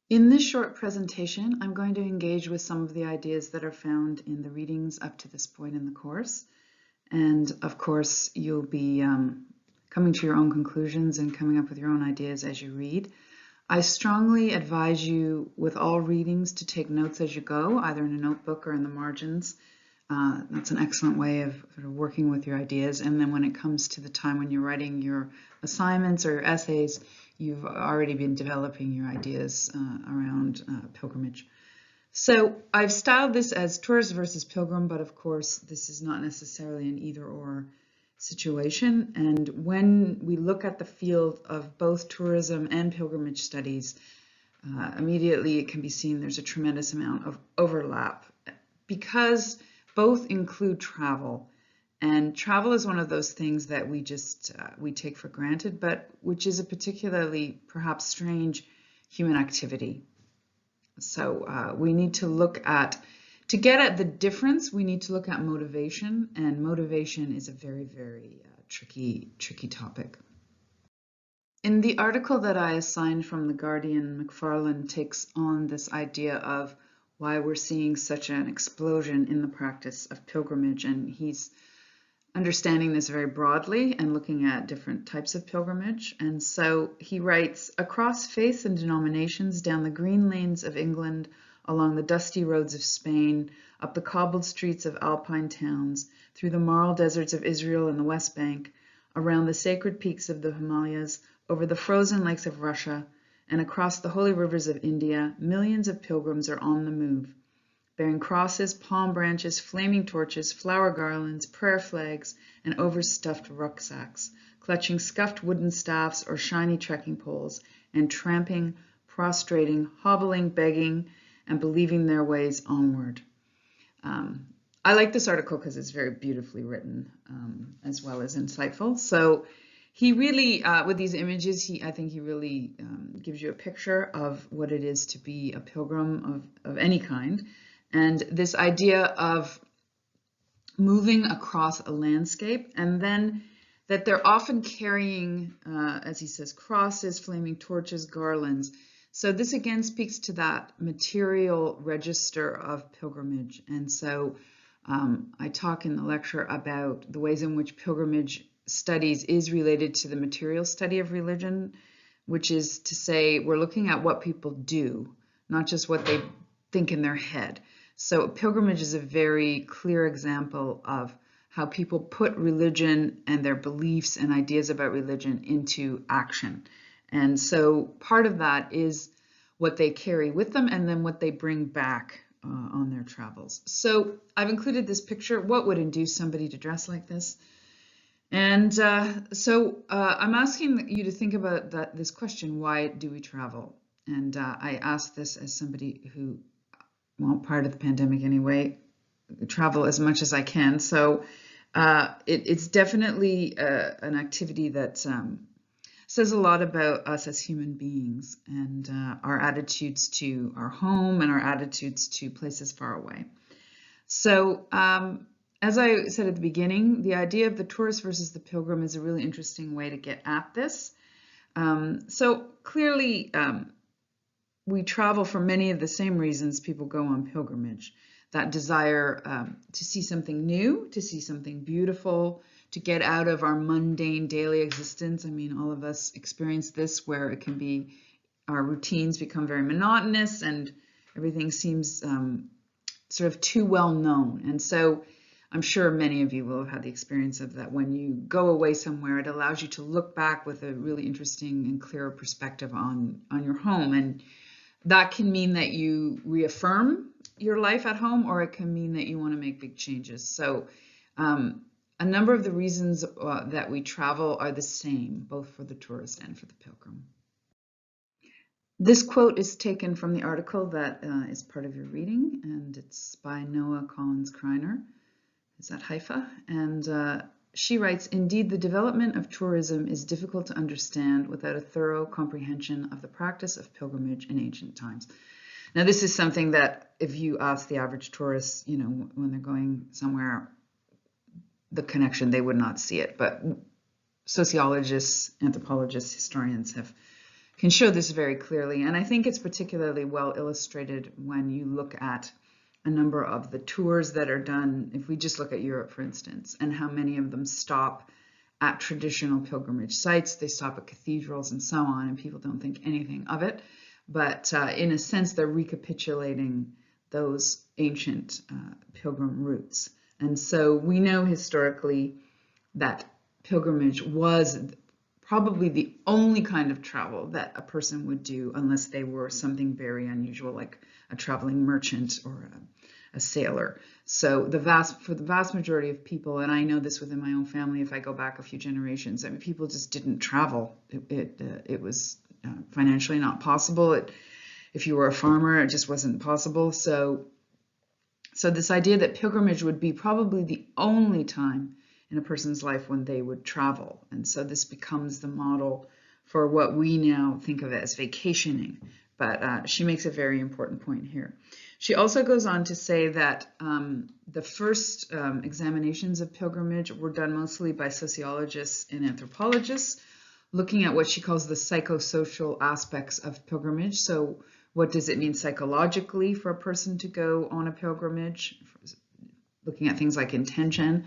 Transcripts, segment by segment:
In this short presentation, I'm going to engage with some of the ideas that are found in the readings up to this point in the course. And of course, you'll be coming to your own conclusions and coming up with your own ideas as you read. I strongly advise you with all readings to take notes as you go, either in a notebook or in the margins. That's an excellent way of sort of working with your ideas. And then when it comes to the time when you're writing your assignments or your essays, you've already been developing your ideas around pilgrimage. So I've styled this as tourist versus pilgrim, but of course this is not necessarily an either-or situation. And when we look at the field of both tourism and pilgrimage studies, immediately it can be seen there's a tremendous amount of overlap because both include travel. And travel is one of those things that we just we take for granted, but which is a particularly perhaps strange human activity. So we need to look at, to get at the difference, we need to look at motivation, and motivation is a very, very tricky topic. In the article that I assigned from The Guardian, McFarlane takes on this idea of why we're seeing such an explosion in the practice of pilgrimage, and he's understanding this very broadly and looking at different types of pilgrimage. And so he writes, across faiths and denominations, down the green lanes of England, along the dusty roads of Spain, up the cobbled streets of Alpine towns, through the marl deserts of Israel and the West Bank, around the sacred peaks of the Himalayas, over the frozen lakes of Russia, and across the holy rivers of India, millions of pilgrims are on the move, bearing crosses, palm branches, flaming torches, flower garlands, prayer flags, and overstuffed rucksacks, clutching scuffed wooden staffs or shiny trekking poles, and tramping, prostrating, hobbling, begging, and believing their ways onward. I like this article because it's very beautifully written as well as insightful. So he really, with these images, I think he really gives you a picture of what it is to be a pilgrim of any kind. And this idea of moving across a landscape, and then that they're often carrying, as he says, crosses, flaming torches, garlands. So this again speaks to that material register of pilgrimage. And so I talk in the lecture about the ways in which pilgrimage studies is related to the material study of religion, which is to say we're looking at what people do, not just what they think in their head. So pilgrimage is a very clear example of how people put religion and their beliefs and ideas about religion into action. And so part of that is what they carry with them and then what they bring back on their travels. So I've included this picture. What would induce somebody to dress like this? And so I'm asking you to think about this question, why do we travel? And I ask this as somebody who, well, part of the pandemic anyway, travel as much as I can. So it's definitely an activity that says a lot about us as human beings and our attitudes to our home and our attitudes to places far away. So as I said at the beginning, the idea of the tourist versus the pilgrim is a really interesting way to get at this. So clearly, we travel for many of the same reasons people go on pilgrimage. That desire to see something new, to see something beautiful, to get out of our mundane daily existence. I mean, all of us experience this where it can be, our routines become very monotonous and everything seems sort of too well known. And so I'm sure many of you will have had the experience of that. When you go away somewhere, it allows you to look back with a really interesting and clearer perspective on your home. And that can mean that you reaffirm your life at home, or it can mean that you want to make big changes. So a number of the reasons that we travel are the same, both for the tourist and for the pilgrim. This quote is taken from the article that is part of your reading, and it's by Noga Collins-Kreiner. Is at Haifa, and she writes, indeed, the development of tourism is difficult to understand without a thorough comprehension of the practice of pilgrimage in ancient times. Now, this is something that if you ask the average tourist, when they're going somewhere, the connection, they would not see it. But sociologists, anthropologists, historians have can show this very clearly. And I think it's particularly well illustrated when you look at a number of the tours that are done, if we just look at Europe, for instance, and how many of them stop at traditional pilgrimage sites. They stop at cathedrals and so on, and people don't think anything of it. But in a sense, they're recapitulating those ancient pilgrim routes. And so we know historically that pilgrimage was probably the only kind of travel that a person would do unless they were something very unusual, like a traveling merchant or a sailor. So for the vast majority of people, and I know this within my own family, if I go back a few generations, I mean, people just didn't travel. It was financially not possible. If you were a farmer, it just wasn't possible. So this idea that pilgrimage would be probably the only time in a person's life when they would travel. And so this becomes the model for what we now think of as vacationing. But she makes a very important point here. She also goes on to say that the first examinations of pilgrimage were done mostly by sociologists and anthropologists, looking at what she calls the psychosocial aspects of pilgrimage. So what does it mean psychologically for a person to go on a pilgrimage? Looking at things like intention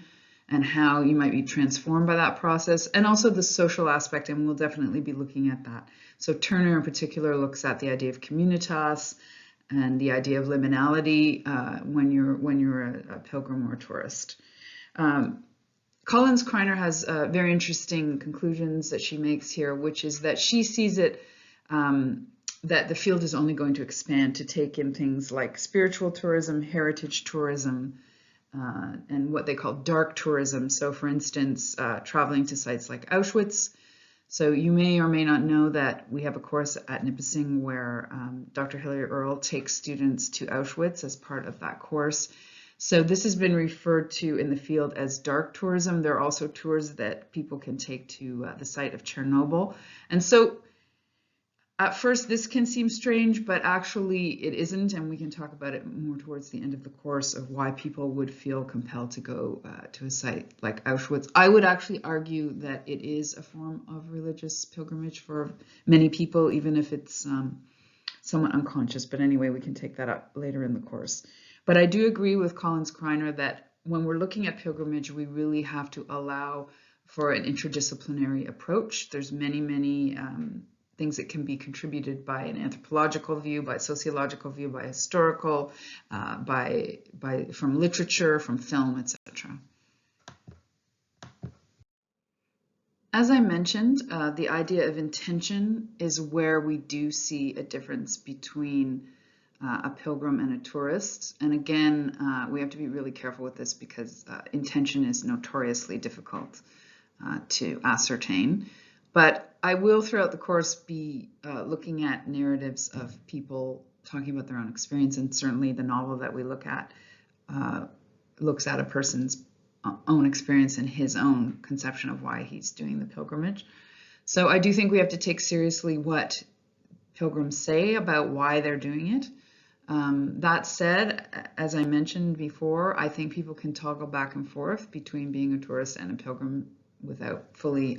and how you might be transformed by that process, and also the social aspect, and we'll definitely be looking at that. So Turner in particular looks at the idea of communitas and the idea of liminality when you're a pilgrim or a tourist. Collins-Kreiner has very interesting conclusions that she makes here, which is that she sees it that the field is only going to expand to take in things like spiritual tourism, heritage tourism, and what they call dark tourism. So for instance, traveling to sites like Auschwitz. So you may or may not know that we have a course at Nipissing where Dr. Hilary Earle takes students to Auschwitz as part of that course. So this has been referred to in the field as dark tourism. There are also tours that people can take to the site of Chernobyl. And so at first, this can seem strange, but actually it isn't, and we can talk about it more towards the end of the course of why people would feel compelled to go to a site like Auschwitz. I would actually argue that it is a form of religious pilgrimage for many people, even if it's somewhat unconscious. But anyway, we can take that up later in the course. But I do agree with Collins-Kreiner that when we're looking at pilgrimage, we really have to allow for an interdisciplinary approach. There's many things that can be contributed by an anthropological view, by a sociological view, by historical, from literature, from film, etc. As I mentioned, the idea of intention is where we do see a difference between a pilgrim and a tourist. And again, we have to be really careful with this because intention is notoriously difficult to ascertain. But I will, throughout the course, be looking at narratives of people talking about their own experience, and certainly the novel that we look at looks at a person's own experience and his own conception of why he's doing the pilgrimage. So I do think we have to take seriously what pilgrims say about why they're doing it. That said, as I mentioned before, I think people can toggle back and forth between being a tourist and a pilgrim without fully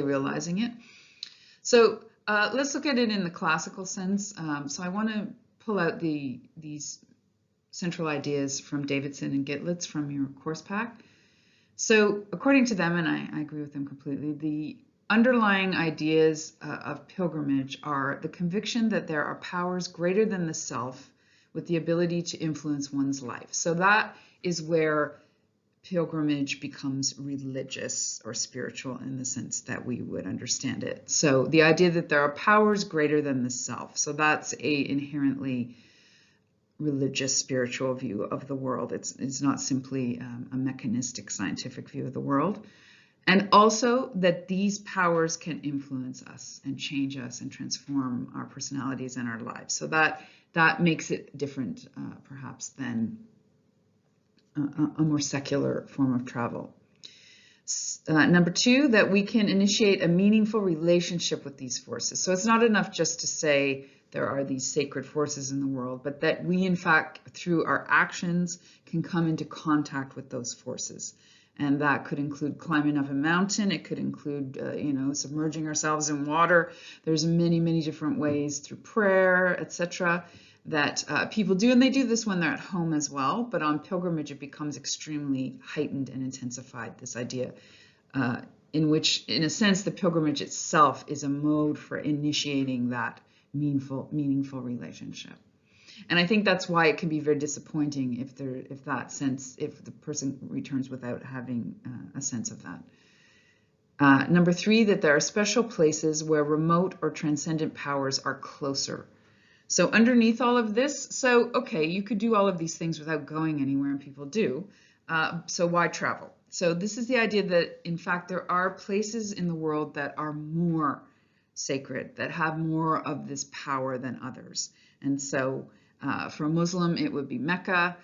realizing it. So let's look at it in the classical sense. So I want to pull out these central ideas from Davidson and Gitlitz from your course pack. So according to them, and I agree with them completely, the underlying ideas of pilgrimage are the conviction that there are powers greater than the self with the ability to influence one's life. So that is where pilgrimage becomes religious or spiritual in the sense that we would understand it. So the idea that there are powers greater than the self. So that's a inherently religious spiritual view of the world. It's not simply a mechanistic scientific view of the world. And also that these powers can influence us and change us and transform our personalities and our lives. So that makes it different perhaps than a more secular form of travel. Number two, that we can initiate a meaningful relationship with these forces. So it's not enough just to say there are these sacred forces in the world, but that we, in fact, through our actions, can come into contact with those forces. And that could include climbing up a mountain. It could include, submerging ourselves in water. There's many, many different ways through prayer, etc., that people do. And they do this when they're at home as well. But on pilgrimage, it becomes extremely heightened and intensified, this idea in which, in a sense, the pilgrimage itself is a mode for initiating that meaningful relationship. And I think that's why it can be very disappointing if the person returns without having a sense of that. Number 3, that there are special places where remote or transcendent powers are closer. So underneath all of this, okay, you could do all of these things without going anywhere, and people do. So why travel? So this is the idea that, in fact, there are places in the world that are more sacred, that have more of this power than others. And so for a Muslim, it would be Mecca.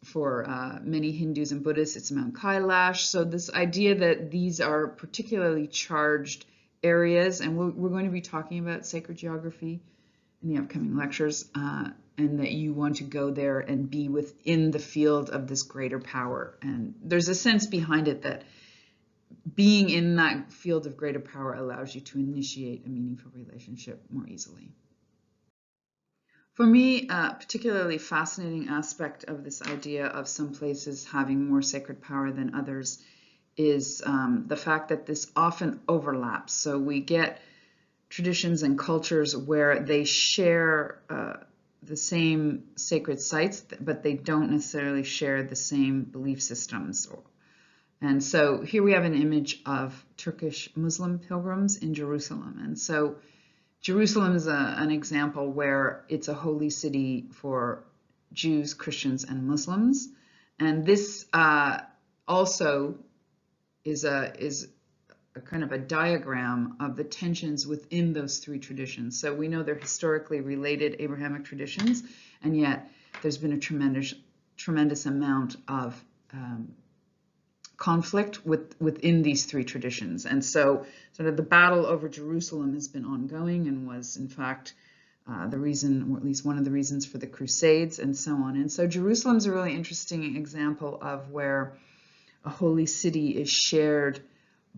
For many Hindus and Buddhists, it's Mount Kailash. So this idea that these are particularly charged areas, and we're going to be talking about sacred geography in the upcoming lectures, and that you want to go there and be within the field of this greater power. And there's a sense behind it that being in that field of greater power allows you to initiate a meaningful relationship more easily. For me, a particularly fascinating aspect of this idea of some places having more sacred power than others is the fact that this often overlaps. So we get traditions and cultures where they share the same sacred sites, but they don't necessarily share the same belief systems. And so here we have an image of Turkish Muslim pilgrims in Jerusalem. And so Jerusalem is an example where it's a holy city for Jews, Christians, and Muslims. And this also is a kind of a diagram of the tensions within those 3 traditions. So we know they're historically related Abrahamic traditions, and yet there's been a tremendous amount of conflict within these 3 traditions. And so sort of the battle over Jerusalem has been ongoing and was, in fact, the reason, or at least one of the reasons for the Crusades and so on. And so Jerusalem's a really interesting example of where a holy city is shared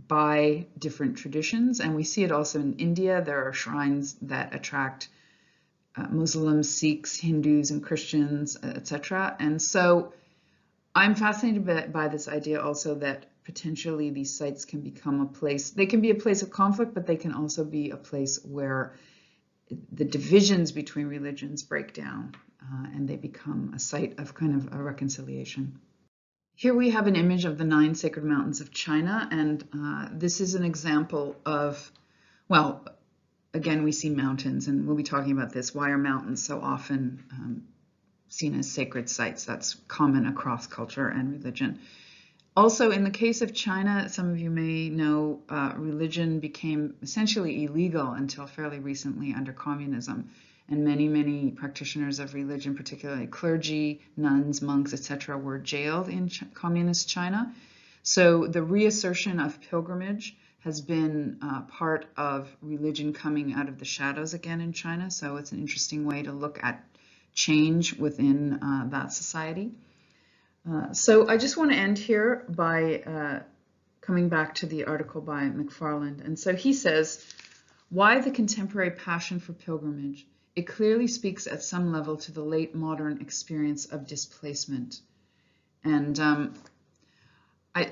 by different traditions. And we see it also in India. There are shrines that attract Muslims, Sikhs, Hindus, and Christians, etc. And so I'm fascinated by this idea also that potentially these sites can become a place, they can be a place of conflict, but they can also be a place where the divisions between religions break down and they become a site of kind of a reconciliation. Here we have an image of the 9 sacred mountains of China, and this is an example of, well, again, we see mountains, and we'll be talking about this. Why are mountains so often seen as sacred sites? That's common across culture and religion. Also, in the case of China, some of you may know, religion became essentially illegal until fairly recently under communism. And many, many practitioners of religion, particularly clergy, nuns, monks, etc., were jailed in communist China. So the reassertion of pilgrimage has been part of religion coming out of the shadows again in China. So it's an interesting way to look at change within that society. So I just want to end here by coming back to the article by McFarland. And so he says, why the contemporary passion for pilgrimage? It clearly speaks at some level to the late modern experience of displacement. And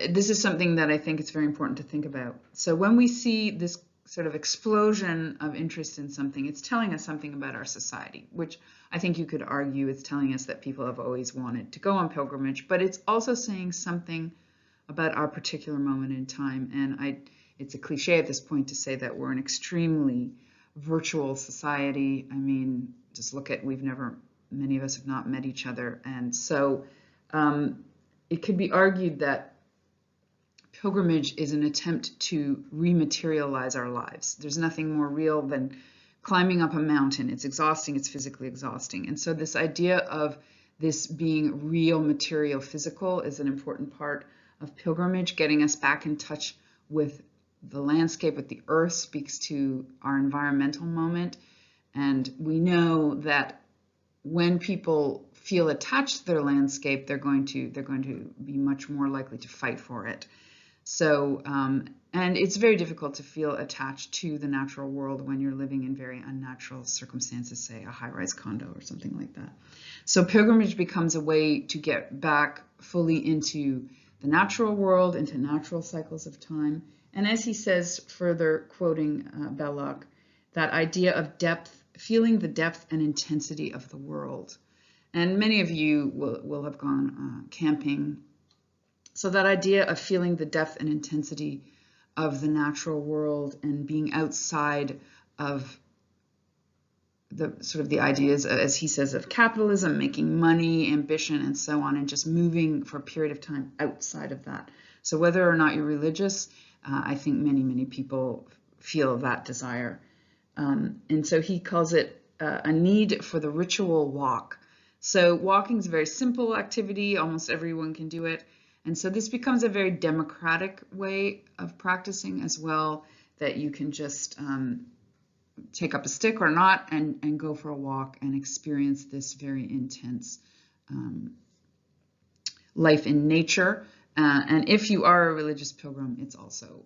this is something that I think it's very important to think about. So when we see this sort of explosion of interest in something, it's telling us something about our society, which I think you could argue it's telling us that people have always wanted to go on pilgrimage, but it's also saying something about our particular moment in time. And it's a cliche at this point to say that we're an extremely virtual society. I mean, just look at, many of us have not met each other. And so it could be argued that pilgrimage is an attempt to rematerialize our lives. There's nothing more real than climbing up a mountain. It's exhausting, it's physically exhausting. And so this idea of this being real, material, physical is an important part of pilgrimage. Getting us back in touch with the landscape, with the earth, speaks to our environmental moment. And we know that when people feel attached to their landscape, they're going to be much more likely to fight for it. So, and it's very difficult to feel attached to the natural world when you're living in very unnatural circumstances, say a high-rise condo or something like that. So pilgrimage becomes a way to get back fully into the natural world, into natural cycles of time. And as he says, further quoting Belloc, that idea of depth, feeling the depth and intensity of the world. And many of you will have gone camping. So that idea of feeling the depth and intensity of the natural world and being outside of the sort of the ideas, as he says, of capitalism, making money, ambition, and so on, and just moving for a period of time outside of that. So whether or not you're religious, I think many people feel that desire. And so he calls it a need for the ritual walk. So walking is a very simple activity. Almost everyone can do it. And so this becomes a very democratic way of practicing as well, that you can just take up a stick or not and go for a walk and experience this very intense life in nature. And if you are a religious pilgrim, it's also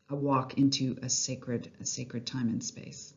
a walk into a sacred time and space.